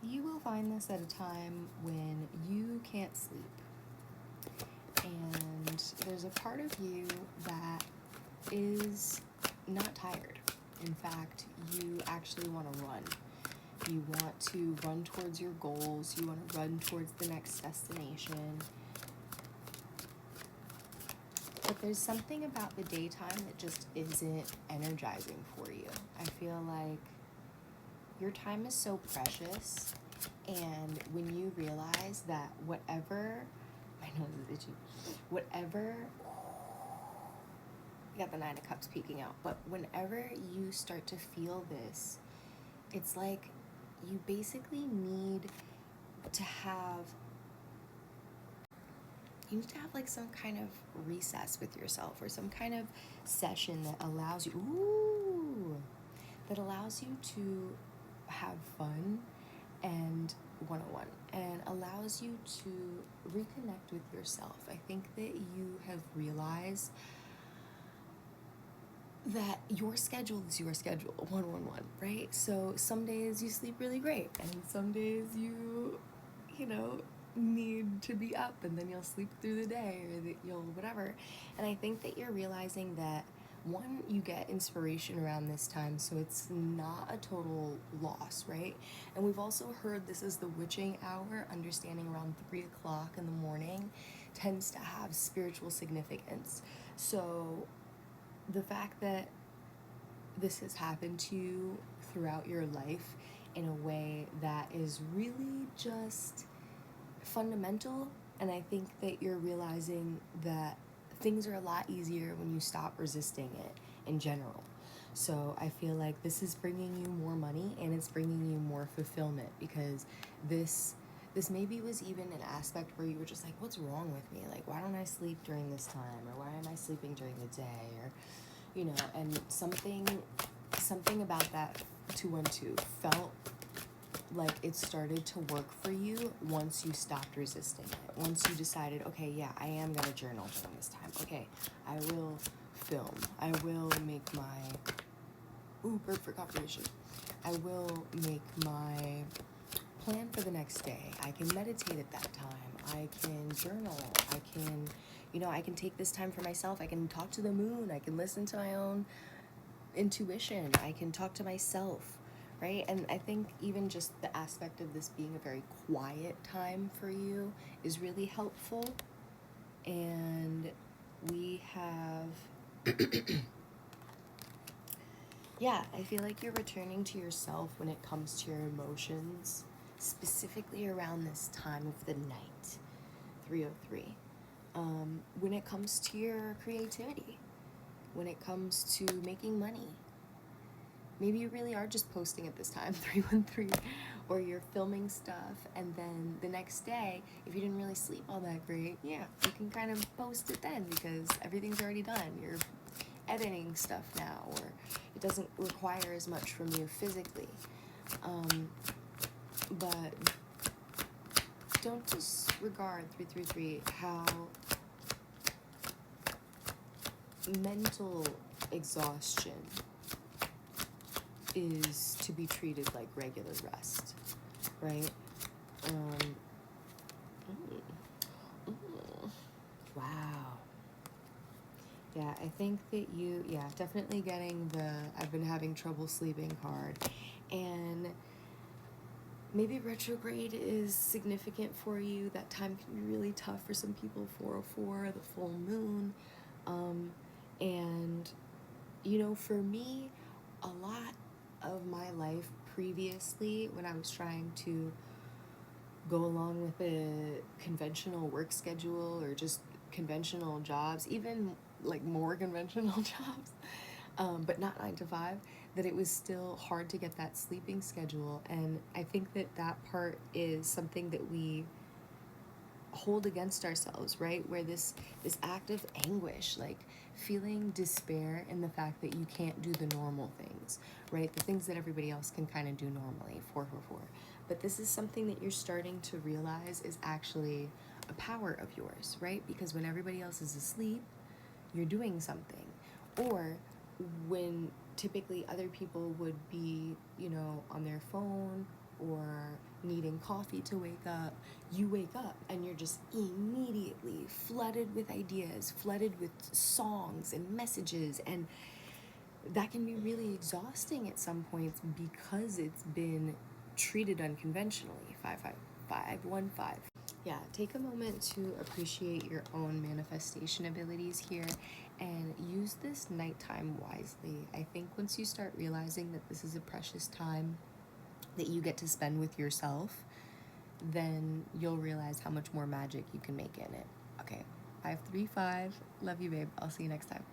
You will find this at a time when you can't sleep. And there's a part of you that is not tired. In fact, you actually want to run. You want to run towards your goals. You want to run towards the next destination. But there's something about the daytime that just isn't energizing for you. I feel like your time is so precious, and when you realize that whatever, my nose is itchy, whatever, I got the Nine of Cups peeking out, but whenever you start to feel this, it's like you basically need to have like some kind of recess with yourself, or some kind of session that allows you to have fun and one-on-one, and allows you to reconnect with yourself. I think that you have realized that your schedule is your schedule, 111, right? So some days you sleep really great, and some days you know, need to be up, and then you'll sleep through the day, or that you'll whatever. And I think that you're realizing that, one, you get inspiration around this time, so it's not a total loss, right? And we've also heard this is the witching hour. Understanding around 3 o'clock in the morning tends to have spiritual significance. So the fact that this has happened to you throughout your life in a way that is really just fundamental, and I think that you're realizing that things are a lot easier when you stop resisting it in general. So I feel like this is bringing you more money, and it's bringing you more fulfillment, because this maybe was even an aspect where you were just like, what's wrong with me? Like, why don't I sleep during this time? Or why am I sleeping during the day? Or, and something about that 212 felt like it started to work for you once you stopped resisting it. Once you decided, okay, yeah, I am going to journal during this time. Okay, I will film. I will make my... Ooh, bird for confirmation. I will make my plan for the next day. I can meditate at that time. I can journal. I can take this time for myself. I can talk to the moon. I can listen to my own intuition. I can talk to myself, right? And I think even just the aspect of this being a very quiet time for you is really helpful. And we have... yeah, I feel like you're returning to yourself when it comes to your emotions, specifically around this time of the night, 303. When it comes to your creativity, when it comes to making money. Maybe you really are just posting at this time, 313, or you're filming stuff, and then the next day, if you didn't really sleep all that great, yeah, you can kind of post it then, because everything's already done. You're editing stuff now, or it doesn't require as much from you physically. But don't disregard 333 how mental exhaustion is to be treated like regular rest, right? Wow. Yeah, I think that definitely getting the I've been having trouble sleeping card. And maybe retrograde is significant for you. That time can be really tough for some people, 404, the full moon. And, for me, a lot of my life previously, when I was trying to go along with a conventional work schedule, or just conventional jobs, even like more conventional jobs, but not 9 to 5, that it was still hard to get that sleeping schedule. And I think that part is something that we hold against ourselves, right? Where this act of anguish, like feeling despair in the fact that you can't do the normal things, right? The things that everybody else can kind of do normally, 444. But this is something that you're starting to realize is actually a power of yours, right? Because when everybody else is asleep, you're doing something. Or when typically other people would be, on their phone, or coffee to wake up, you wake up and you're just immediately flooded with ideas, flooded with songs and messages, and that can be really exhausting at some points because it's been treated unconventionally. 55515. Yeah, take a moment to appreciate your own manifestation abilities here and use this nighttime wisely. I think once you start realizing that this is a precious time that you get to spend with yourself, then you'll realize how much more magic you can make in it. Okay, 535. Love you, babe. I'll see you next time.